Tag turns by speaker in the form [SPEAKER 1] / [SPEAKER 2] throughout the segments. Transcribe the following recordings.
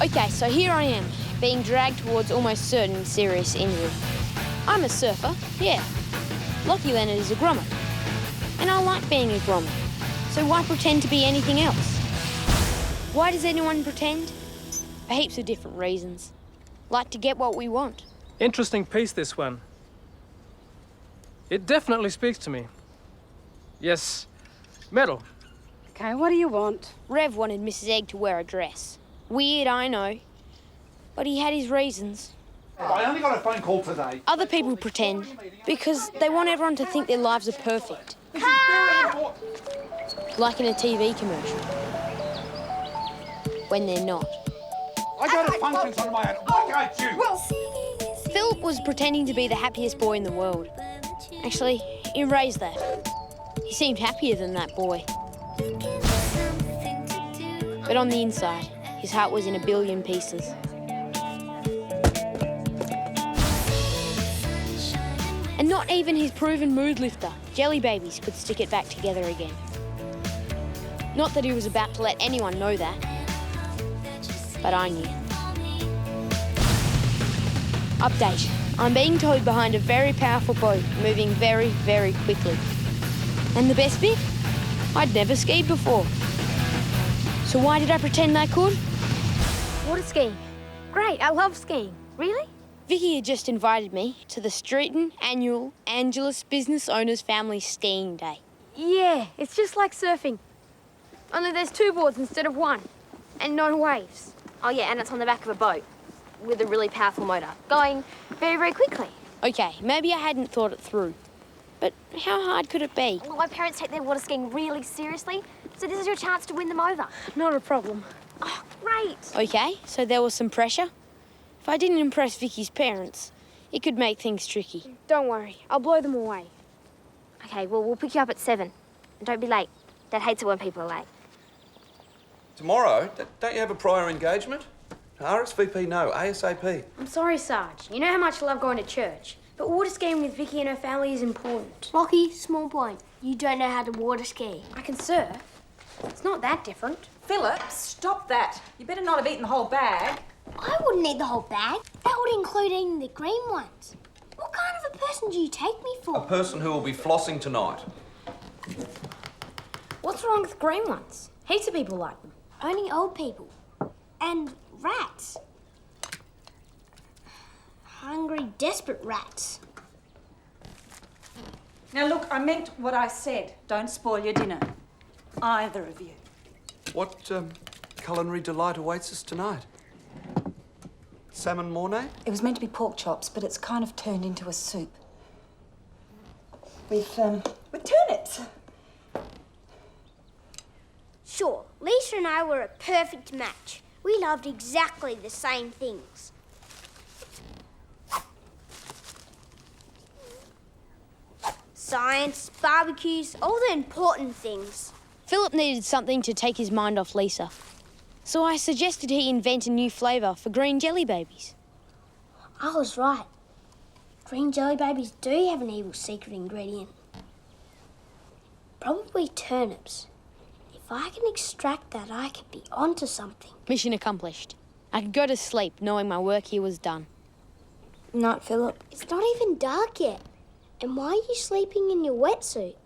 [SPEAKER 1] Okay, so here I am, being dragged towards almost certain serious injury. I'm a surfer, yeah. Lockie Leonard is a grommet. And I like being a grommet. So why pretend to be anything else? Why does anyone pretend? For heaps of different reasons. Like to get what we want.
[SPEAKER 2] Interesting piece, this one. It definitely speaks to me. Yes, metal.
[SPEAKER 3] Okay, what do you want?
[SPEAKER 1] Rev wanted Mrs. Egg to wear a dress. Weird, I know. But he had his reasons.
[SPEAKER 4] I only got a phone call today.
[SPEAKER 1] Other people pretend because they want everyone to think their lives are perfect.
[SPEAKER 4] This is very important.
[SPEAKER 1] Like in a TV commercial. When they're not.
[SPEAKER 4] I go to functions on my own. Why can't you?
[SPEAKER 1] Philip was pretending to be the happiest boy in the world. Actually, he raised that. He seemed happier than that boy. But on the inside, his heart was in a billion pieces. And not even his proven mood lifter, jelly babies, could stick it back together again. Not that he was about to let anyone know that. But I knew. Update. I'm being towed behind a very powerful boat, moving very, very quickly. And the best bit? I'd never skied before. So why did I pretend I could? Water skiing. Great, I love skiing. Really? Vicky had just invited me to the Streeton annual Angelus Business Owners Family Skiing Day. Yeah, it's just like surfing. Only there's 2 boards instead of 1. And no waves.
[SPEAKER 5] Oh yeah, and it's on the back of a boat with a really powerful motor, going very, very quickly.
[SPEAKER 1] Okay, maybe I hadn't thought it through. But how hard could it be?
[SPEAKER 5] Well, my parents take their water skiing really seriously, so this is your chance to win them over.
[SPEAKER 1] Not a problem.
[SPEAKER 5] Oh, great.
[SPEAKER 1] Okay, so there was some pressure. If I didn't impress Vicky's parents, it could make things tricky. Don't worry, I'll blow them away.
[SPEAKER 5] Okay, well, we'll pick you up at 7. And don't be late. Dad hates it when people are late.
[SPEAKER 6] Tomorrow? Don't you have a prior engagement? RSVP no, ASAP.
[SPEAKER 1] I'm sorry, Sarge. You know how much I love going to church. But water skiing with Vicky and her family is important.
[SPEAKER 7] Lockie, small point. You don't know how to water ski.
[SPEAKER 1] I can surf. It's not that different.
[SPEAKER 3] Philip, stop that. You better not have eaten the whole bag.
[SPEAKER 7] I wouldn't eat the whole bag. That would include eating the green ones. What kind of a person do you take me for?
[SPEAKER 6] A person who will be flossing tonight.
[SPEAKER 1] What's wrong with green ones? Heaps of people like them.
[SPEAKER 7] Only old people. And rats. Hungry, desperate rats.
[SPEAKER 3] Now look, I meant what I said. Don't spoil your dinner. Either of you.
[SPEAKER 6] What culinary delight awaits us tonight? Salmon Mornay?
[SPEAKER 3] It was meant to be pork chops, but it's kind of turned into a soup. With turnips.
[SPEAKER 7] Sure, Lisa and I were a perfect match. We loved exactly the same things. Science, barbecues, all the important things.
[SPEAKER 1] Philip needed something to take his mind off Lisa. So I suggested he invent a new flavour for green jelly babies.
[SPEAKER 7] I was right. Green jelly babies do have an evil secret ingredient. Probably turnips. If I can extract that, I could be onto something.
[SPEAKER 1] Mission accomplished. I could go to sleep knowing my work here was done.
[SPEAKER 7] Not Philip. It's not even dark yet. And why are you sleeping in your wetsuit?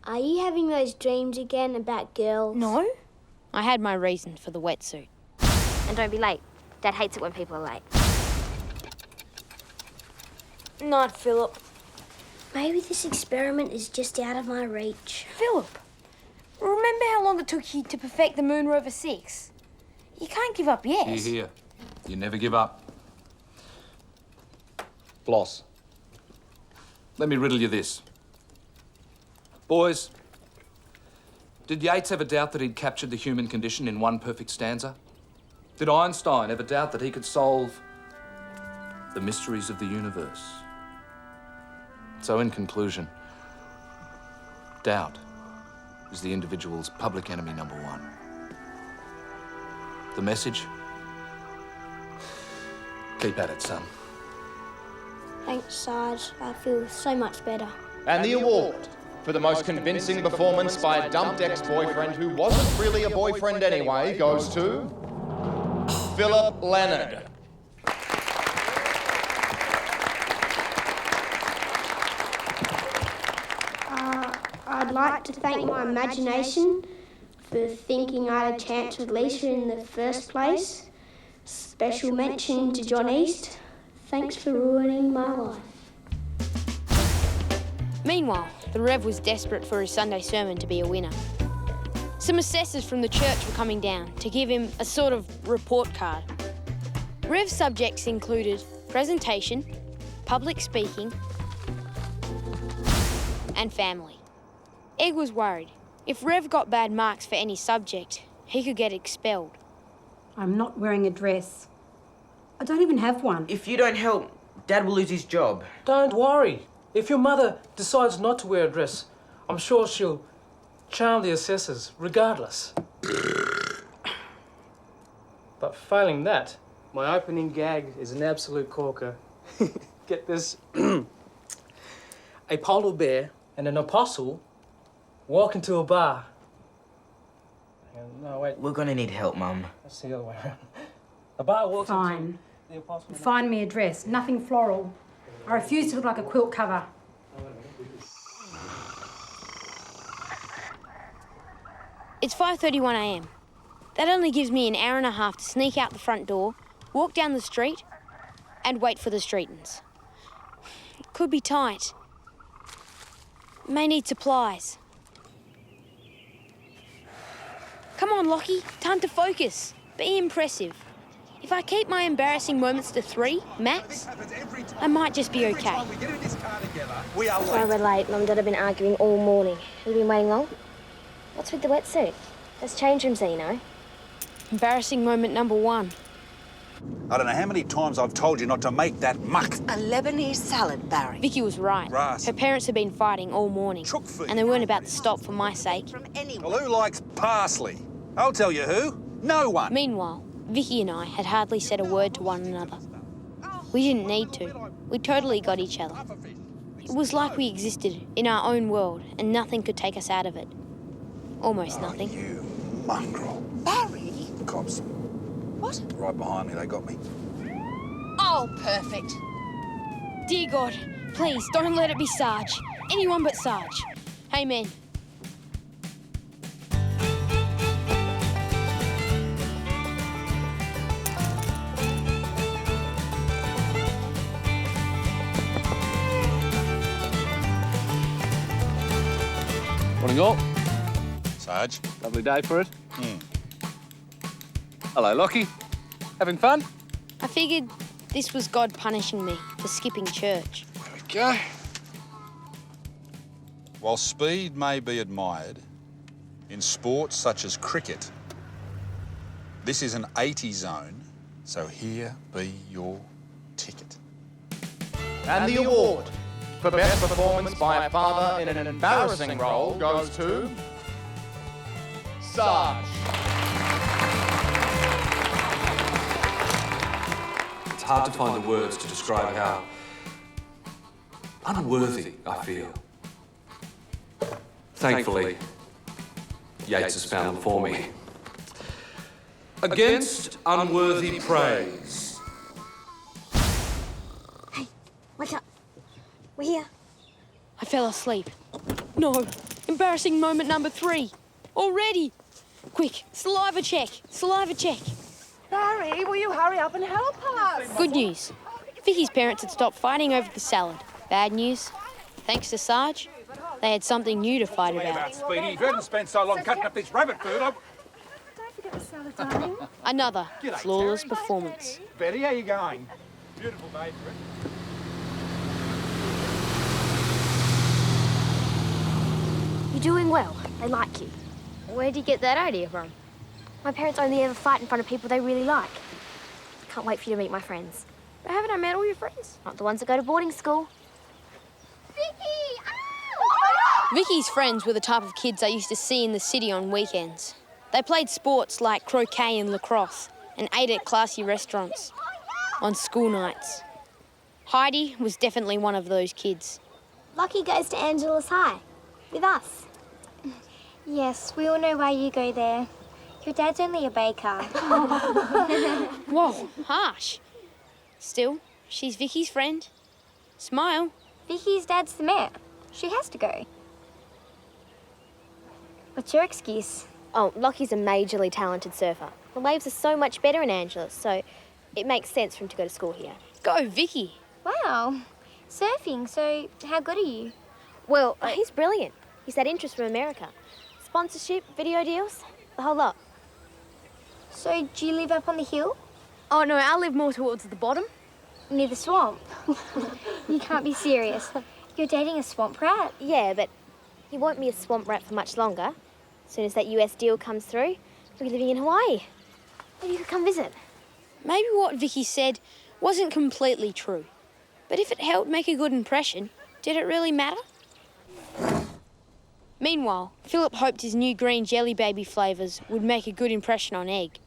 [SPEAKER 7] Are you having those dreams again about girls?
[SPEAKER 1] No. I had my reason for the wetsuit.
[SPEAKER 5] And don't be late. Dad hates it when people are late.
[SPEAKER 1] Not Philip.
[SPEAKER 7] Maybe this experiment is just out of my reach.
[SPEAKER 1] Philip, remember how long it took you to perfect the Moon Rover 6? You can't give up yet.
[SPEAKER 6] Here. You never give up. Floss. Let me riddle you this. Boys, did Yeats ever doubt that he'd captured the human condition in one perfect stanza? Did Einstein ever doubt that he could solve the mysteries of the universe? So in conclusion, doubt is the individual's public enemy number 1. The message? Keep at it, son.
[SPEAKER 7] Thanks, Sarge. I feel so much better.
[SPEAKER 8] And the award for the most convincing performance by a dumped ex-boyfriend who wasn't really a boyfriend anyway goes to... Philip Leonard.
[SPEAKER 7] I'd like to thank my imagination for thinking I had a chance with Lisa in the first place. Special mention to John East. Thanks for ruining my life.
[SPEAKER 1] Meanwhile, the Rev was desperate for his Sunday sermon to be a winner. Some assessors from the church were coming down to give him a sort of report card. Rev's subjects included presentation, public speaking, and family. Egg was worried. If Rev got bad marks for any subject, he could get expelled.
[SPEAKER 9] I'm not wearing a dress. I don't even have one.
[SPEAKER 10] If you don't help, Dad will lose his job.
[SPEAKER 2] Don't worry. If your mother decides not to wear a dress, I'm sure she'll charm the assessors, regardless. But failing that, my opening gag is an absolute corker. Get this. A polar bear and an apostle walk into a bar. No, wait.
[SPEAKER 10] We're gonna need help, Mum.
[SPEAKER 2] That's the other way around. A bar walks into
[SPEAKER 9] Fine.
[SPEAKER 2] the apostle.
[SPEAKER 9] Find me a dress. Nothing floral. I refuse to look like a quilt cover.
[SPEAKER 1] It's 5:31 a.m. That only gives me an hour and a half to sneak out the front door, walk down the street, and wait for the streetins. It could be tight. May need supplies. Come on, Lockie. Time to focus. Be impressive. If I keep my embarrassing moments to 3, max, I might just be okay.
[SPEAKER 5] Sorry we're late. Mum and Dad have been arguing all morning. Have you been waiting long? What's with the wetsuit? There's change rooms there, you know.
[SPEAKER 1] Embarrassing moment number 1.
[SPEAKER 4] I don't know how many times I've told you not to make that muck.
[SPEAKER 11] A Lebanese salad, Barry.
[SPEAKER 1] Vicky was right.
[SPEAKER 4] Grass.
[SPEAKER 1] Her parents had been fighting all morning, and they weren't about to stop for my sake.
[SPEAKER 11] From anyone.
[SPEAKER 4] Well, who likes parsley? I'll tell you who. No one.
[SPEAKER 1] Meanwhile, Vicky and I had hardly said a word to one another. We didn't need to. We totally got each other. It was like we existed in our own world, and nothing could take us out of it. Almost nothing.
[SPEAKER 4] You mongrel.
[SPEAKER 11] Barry?
[SPEAKER 4] Cops.
[SPEAKER 11] What?
[SPEAKER 4] Right behind me, they got me.
[SPEAKER 11] Oh, perfect.
[SPEAKER 1] Dear God, please don't let it be Sarge. Anyone but Sarge. Amen.
[SPEAKER 6] Morning all.
[SPEAKER 4] Sarge.
[SPEAKER 6] Lovely day for it. Hello, Lockie. Having fun?
[SPEAKER 1] I figured this was God punishing me for skipping church.
[SPEAKER 4] There we go. While speed may be admired in sports such as cricket, this is an 80 zone, so here be your ticket.
[SPEAKER 8] And the award for best performance by a father in an embarrassing role goes to Sarge.
[SPEAKER 6] It's hard to find the words to describe how unworthy I feel. Thankfully, Yates has found them for me. Against unworthy praise.
[SPEAKER 7] Hey, wake up. We're here.
[SPEAKER 1] I fell asleep. No, embarrassing moment number 3. Already. Quick, saliva check, saliva check.
[SPEAKER 11] Barry, will you hurry up and help us?
[SPEAKER 1] Good news. Vicky's parents had stopped fighting over the salad. Bad news. Thanks to Sarge, they had something new to fight about.
[SPEAKER 4] Speedy, if you hadn't spent so long cutting up this rabbit food,
[SPEAKER 9] Don't forget the salad, darling.
[SPEAKER 1] Another flawless performance.
[SPEAKER 4] Betty, how you going? Beautiful day for it.
[SPEAKER 5] You're doing well. They like you. Where'd you get that idea from? My parents only ever fight in front of people they really like. Can't wait for you to meet my friends. But haven't I met all your friends? Not the ones that go to boarding school.
[SPEAKER 1] Vicky's friends were the type of kids I used to see in the city on weekends. They played sports like croquet and lacrosse and ate at classy restaurants on school nights. Heidi was definitely one of those kids.
[SPEAKER 7] Lockie goes to Angela's High with us.
[SPEAKER 12] Yes, we all know why you go there.
[SPEAKER 5] Your dad's only a baker.
[SPEAKER 1] Whoa, harsh. Still, she's Vicky's friend. Smile.
[SPEAKER 5] Vicky's dad's the mayor. She has to go. What's your excuse?
[SPEAKER 12] Oh, Lockie's a majorly talented surfer. The waves are so much better in Angela, so it makes sense for him to go to school here.
[SPEAKER 1] Go, Vicky.
[SPEAKER 5] Wow. Surfing, so how good are you?
[SPEAKER 12] Well, he's brilliant. He's had interest from America. Sponsorship, video deals, the whole lot.
[SPEAKER 5] So do you live up on the hill?
[SPEAKER 12] Oh, no, I live more towards the bottom.
[SPEAKER 5] Near the swamp? You can't be serious. You're dating a swamp rat?
[SPEAKER 12] Yeah, but he won't be a swamp rat for much longer. As soon as that US deal comes through, we'll be living in Hawaii. Maybe you could come visit.
[SPEAKER 1] Maybe what Vicky said wasn't completely true. But if it helped make a good impression, did it really matter? Meanwhile, Philip hoped his new green jelly baby flavours would make a good impression on Egg.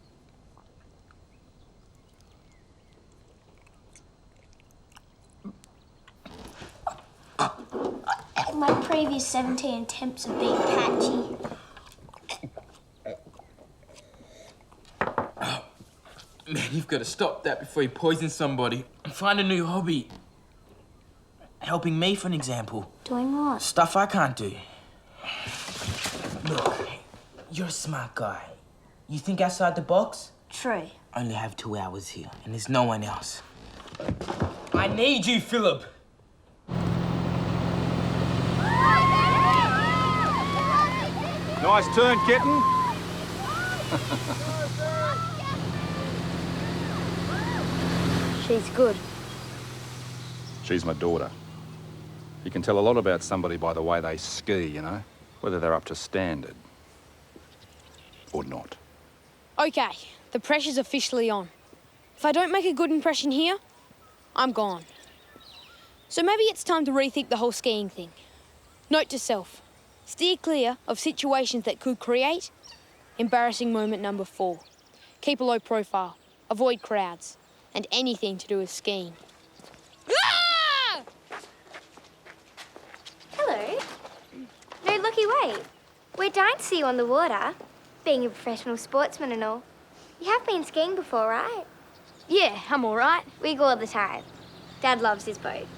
[SPEAKER 7] My previous 17 attempts have been patchy.
[SPEAKER 13] Man, you've got to stop that before you poison somebody. Find a new hobby. Helping me, for an example.
[SPEAKER 7] Doing what?
[SPEAKER 13] Stuff I can't do. Look, you're a smart guy. You think outside the box?
[SPEAKER 7] True.
[SPEAKER 13] I only have 2 hours here, and there's no one else. I need you, Philip.
[SPEAKER 4] Nice turn, kitten.
[SPEAKER 1] She's good.
[SPEAKER 4] She's my daughter. You can tell a lot about somebody by the way they ski, you know, whether they're up to standard or not.
[SPEAKER 1] Okay, the pressure's officially on. If I don't make a good impression here, I'm gone. So maybe it's time to rethink the whole skiing thing. Note to self, steer clear of situations that could create embarrassing moment number 4. Keep a low profile, avoid crowds, and anything to do with skiing. Ah!
[SPEAKER 5] Hello. No, Lockie, wait. We're dying to see you on the water, being a professional sportsman and all. You have been skiing before, right?
[SPEAKER 1] Yeah, I'm all right.
[SPEAKER 5] We go all the time. Dad loves his boat.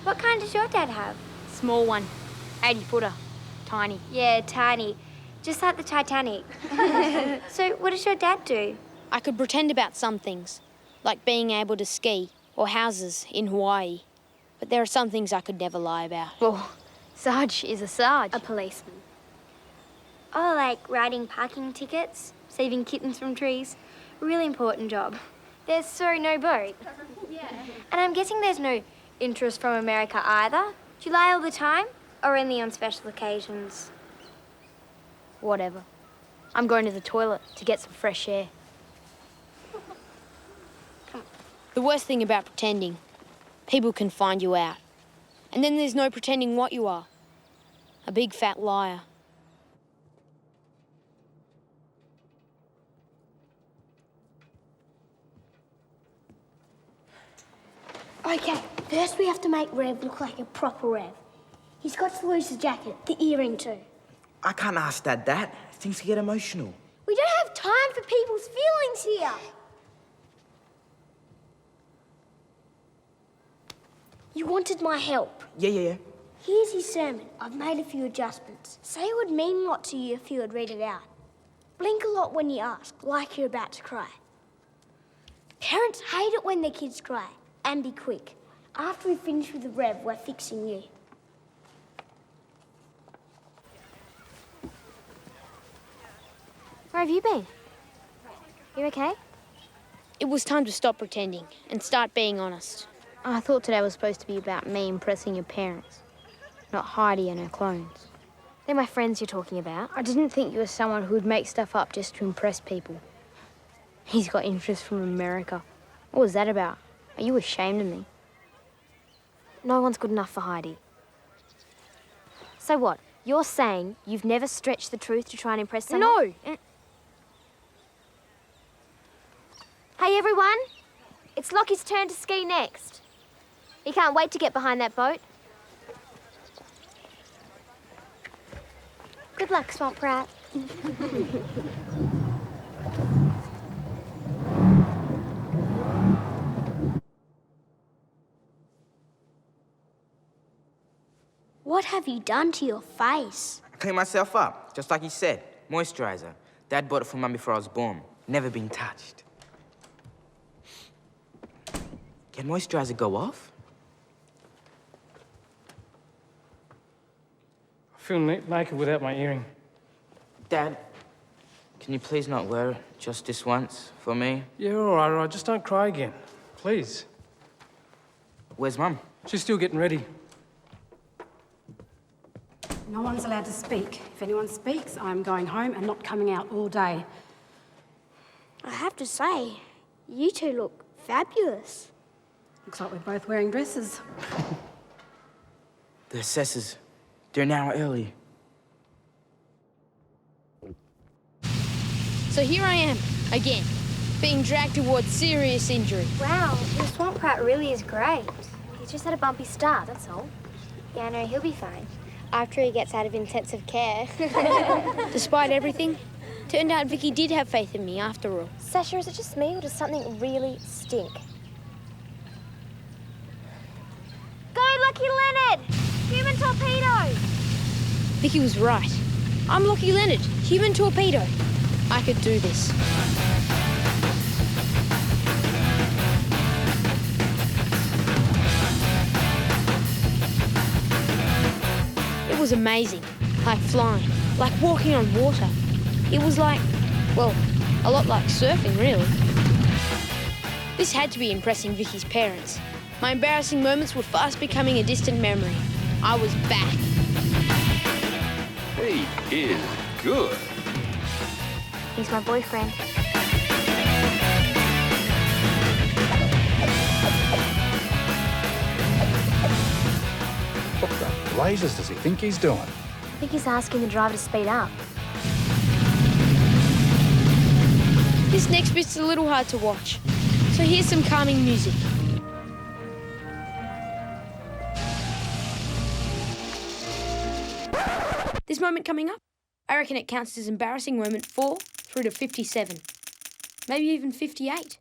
[SPEAKER 5] What kind does your dad have?
[SPEAKER 1] Small one, 80-footer, tiny.
[SPEAKER 5] Yeah, tiny. Just like the Titanic. So what does your dad do?
[SPEAKER 1] I could pretend about some things, like being able to ski or houses in Hawaii. But there are some things I could never lie about.
[SPEAKER 12] Well, Sarge is a Sarge.
[SPEAKER 5] A policeman. Oh, like writing parking tickets, saving kittens from trees. Really important job. There's so no boat. Yeah. And I'm guessing there's no interest from America either. Do you lie all the time or only on special occasions?
[SPEAKER 1] Whatever. I'm going to the toilet to get some fresh air. The worst thing about pretending, people can find you out. And then there's no pretending what you are. A big fat liar.
[SPEAKER 7] Okay, first we have to make Rev look like a proper Rev. He's got to lose the jacket, the earring too.
[SPEAKER 13] I can't ask Dad that. Things get emotional.
[SPEAKER 7] We don't have time for people's feelings here. You wanted my help.
[SPEAKER 13] Yeah.
[SPEAKER 7] Here's his sermon. I've made a few adjustments. Say it would mean a lot to you if you would read it out. Blink a lot when you ask, like you're about to cry. Parents hate it when their kids cry. And be quick. After we finish with the Rev, we're fixing you.
[SPEAKER 12] Where have you been? You okay?
[SPEAKER 1] It was time to stop pretending and start being honest. I thought today was supposed to be about me impressing your parents, not Heidi and her clones.
[SPEAKER 12] They're my friends you're talking about.
[SPEAKER 1] I didn't think you were someone who would make stuff up just to impress people. He's got interest from America. What was that about? Are you ashamed of me?
[SPEAKER 12] No one's good enough for Heidi. So what? You're saying you've never stretched the truth to try and impress someone?
[SPEAKER 1] No!
[SPEAKER 12] Hey, everyone. It's Lockie's turn to ski next. He can't wait to get behind that boat.
[SPEAKER 5] Good luck, swamp rat.
[SPEAKER 7] What have you done to your face?
[SPEAKER 10] I cleaned myself up, just like you said. Moisturizer. Dad bought it for Mum before I was born. Never been touched. Can moisturizer go off?
[SPEAKER 2] I feel naked without my earring.
[SPEAKER 10] Dad, can you please not wear it just this once for me?
[SPEAKER 2] Yeah, all right. Just don't cry again. Please.
[SPEAKER 10] Where's Mum?
[SPEAKER 2] She's still getting ready.
[SPEAKER 9] No one's allowed to speak. If anyone speaks, I'm going home and not coming out all day.
[SPEAKER 7] I have to say, you two look fabulous.
[SPEAKER 9] Looks like we're both wearing dresses.
[SPEAKER 10] The assessors, they're an hour early.
[SPEAKER 1] So here I am, again, being dragged towards serious injury.
[SPEAKER 12] Wow, your swamp rat really is great. He's just had a bumpy start, that's all.
[SPEAKER 5] Yeah, no, he'll be fine. After he gets out of intensive care.
[SPEAKER 1] Despite everything, turned out Vicky did have faith in me after all.
[SPEAKER 12] Sasha, is it just me or does something really stink? Go, Lockie Leonard! Human torpedo!
[SPEAKER 1] Vicky was right. I'm Lockie Leonard, human torpedo. I could do this. It was amazing, like flying, like walking on water. It was like, well, a lot like surfing, really. This had to be impressing Vicky's parents. My embarrassing moments were fast becoming a distant memory. I was back.
[SPEAKER 4] He is good.
[SPEAKER 12] He's my boyfriend.
[SPEAKER 4] What the blazes does he think he's doing?
[SPEAKER 12] I think he's asking the driver to speed up.
[SPEAKER 1] This next bit's a little hard to watch, so here's some calming music. This moment coming up, I reckon it counts as embarrassing moment 4 through to 57. Maybe even 58.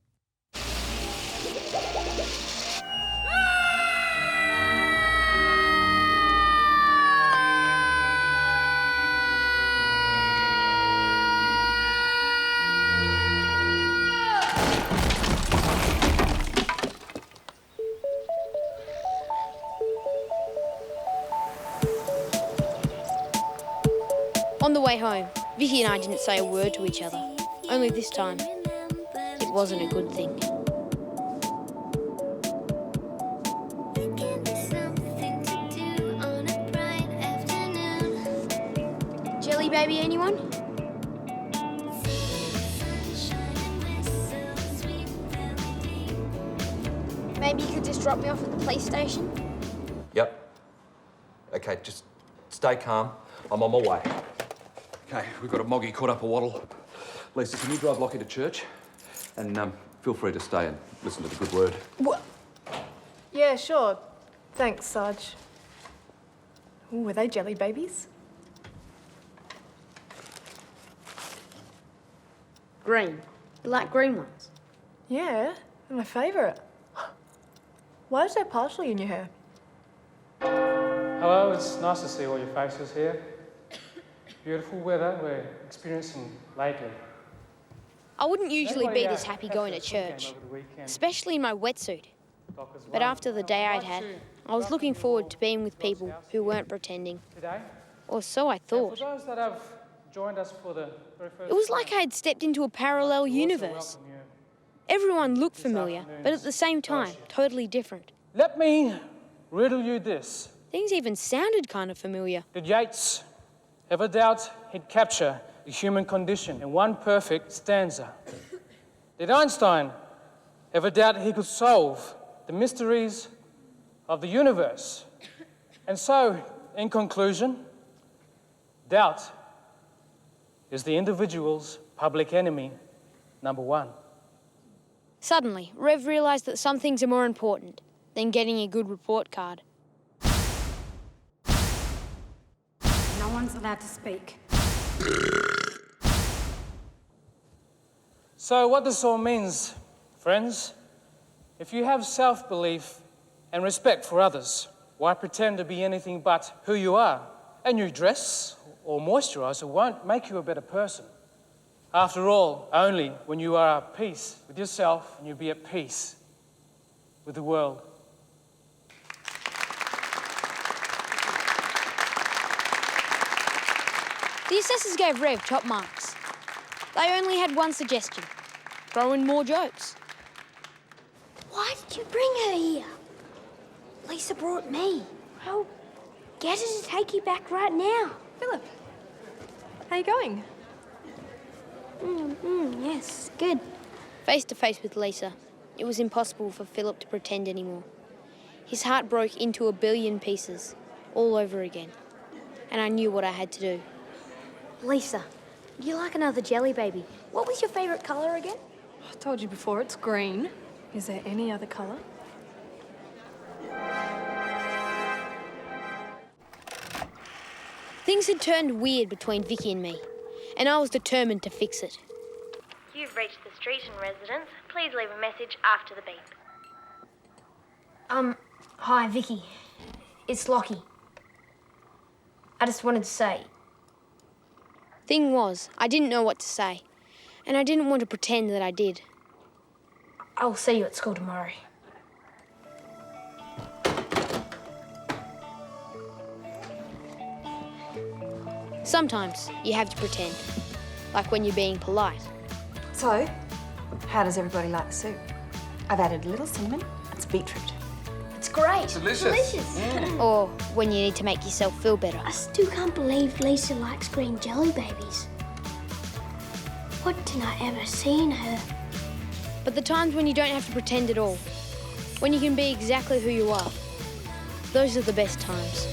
[SPEAKER 1] On the way home, Vicky and I didn't say a word to each other. Only this time, it wasn't a good thing. Jelly baby, anyone? Maybe you could just drop me off at the police station?
[SPEAKER 6] Yep. Okay, just stay calm. I'm on my way. Okay, we've got a moggy caught up a waddle. Lisa, can you drive Lockie to church? And feel free to stay and listen to the good word.
[SPEAKER 11] What? Yeah, sure. Thanks, Sarge. Ooh, were they jelly babies?
[SPEAKER 1] Green. You like green ones?
[SPEAKER 11] Yeah, they're my favourite. Why is there parsley in your hair?
[SPEAKER 2] Hello, it's nice to see all your faces here. Beautiful weather we're experiencing lately.
[SPEAKER 1] I wouldn't usually be this happy going to church, especially in my wetsuit. But after the day I'd had, I was looking forward to being with people who weren't pretending. Or so I thought.
[SPEAKER 2] For those that have joined us for the very first
[SPEAKER 1] It was like I had stepped into a parallel universe. Everyone looked familiar, but at the same time, totally different.
[SPEAKER 2] Let me riddle you this.
[SPEAKER 1] Things even sounded kind of familiar.
[SPEAKER 2] Did Yeats ever doubt he'd capture the human condition in one perfect stanza? Did Einstein ever doubt he could solve the mysteries of the universe? And so, in conclusion, doubt is the individual's public enemy number 1.
[SPEAKER 1] Suddenly, Rev realised that some things are more important than getting a good report card.
[SPEAKER 9] No one's allowed to speak.
[SPEAKER 2] So what this all means, friends, if you have self-belief and respect for others, why pretend to be anything but who you are? A new dress or moisturiser won't make you a better person. After all, only when you are at peace with yourself and you'll be at peace with the world.
[SPEAKER 1] The assessors gave Rev top marks. They only had one suggestion: throw in more jokes.
[SPEAKER 7] Why did you bring her here? Lisa brought me. Well, get her to take you back right now.
[SPEAKER 11] Philip, how you going?
[SPEAKER 7] Yes, good.
[SPEAKER 1] Face to face with Lisa, it was impossible for Philip to pretend anymore. His heart broke into 1 billion pieces, all over again. And I knew what I had to do.
[SPEAKER 12] Lisa, would you like another jelly baby? What was your favourite colour again?
[SPEAKER 11] I told you before, it's green. Is there any other colour?
[SPEAKER 1] Things had turned weird between Vicky and me, and I was determined to fix it.
[SPEAKER 5] You've reached the Streeton residence. Please leave a message after the beep.
[SPEAKER 12] Hi, Vicky. It's Lockie. I just wanted to say...
[SPEAKER 1] Thing was, I didn't know what to say, and I didn't want to pretend that I did.
[SPEAKER 12] I'll see you at school tomorrow.
[SPEAKER 1] Sometimes you have to pretend, like when you're being polite.
[SPEAKER 14] So, how does everybody like the soup? I've added a little cinnamon. It's beetroot.
[SPEAKER 12] It's great.
[SPEAKER 14] Delicious.
[SPEAKER 1] Or when you need to make yourself feel better.
[SPEAKER 7] I still can't believe Lisa likes green jelly babies. What did I ever see in her?
[SPEAKER 1] But the times when you don't have to pretend at all, when you can be exactly who you are, those are the best times.